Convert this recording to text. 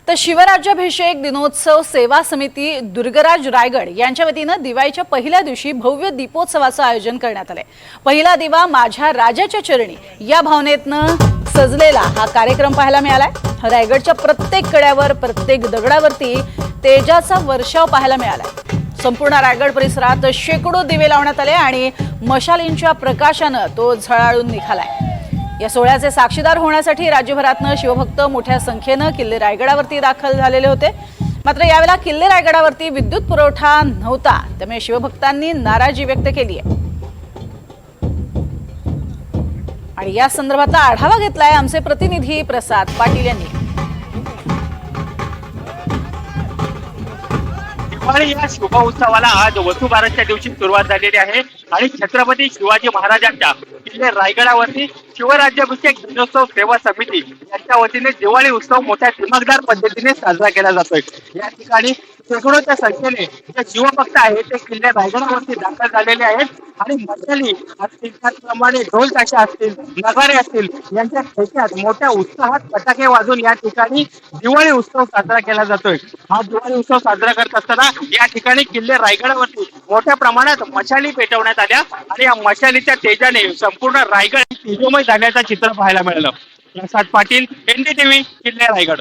तर शिवराज्याभिषेक दिनोत्सव सेवा समिती दुर्गराज रायगड यांच्या वतीनं दिवाळीच्या पहिल्या दिवशी भव्य दीपोत्सवाचं आयोजन करण्यात आले। पहिला दिवा माझ्या राजाच्या चरणी या भावनेतनं सजलेला हा कार्यक्रम पाहायला मिळालाय। रायगडच्या प्रत्येक कड्यावर प्रत्येक दगडावरती तेजाचा वर्षाव पाहायला मिळालाय। संपूर्ण रायगड परिसरात शेकडो दिवे लावण्यात आले आणि मशालींच्या प्रकाशानं तो झळाळून निघालाय। या सोहळ्याचे साक्षीदार होण्यासाठी राज्यभरातनं शिवभक्त मोठ्या संख्येनं किल्ले रायगडावरती दाखल झालेले होते। मात्र यावेळेला किल्ले रायगडावरती विद्युत पुरवठा नव्हता, त्यामुळे शिवभक्तांनी नाराजी व्यक्त केली आहे। आणि या संदर्भातला आढावा घेतलाय आमचे प्रतिनिधी प्रसाद पाटील यांनी। दिवाळी या शुभ उत्सवाला आज वसुबारसच्या दिवशी सुरुवात झालेली आहे आणि छत्रपती शिवाजी महाराजांच्या किल्ले रायगडावरती शिवराज्याभिषेक दिनोत्सव सेवा समिती यांच्या वतीने दिवाळी उत्सव मोठ्या दिमागदार पद्धतीने साजरा केला जातोय। या ठिकाणी शेकडोच्या संख्येने जे शिवभक्त आहेत ते किल्ले रायगडावरती दाखल झालेले आहेत आणि मशाली असतील, त्याचप्रमाणे ढोल ताशा असतील, नगारे असतील यांच्या ठेक्यात मोठ्या उत्साहात फटाके वाजून या ठिकाणी दिवाळी उत्सव साजरा केला जातोय। हा दिवाळी उत्सव साजरा करत असताना या ठिकाणी किल्ले रायगडावरती मोठ्या प्रमाणात मशाली पेटवण्यात आल्या आणि या मशालीच्या तेजाने संपूर्ण रायगड तेजोमय झाल्याचं चित्र पाहायला मिळालं। प्रसाद पाटील, NDTV, किल्ले रायगड।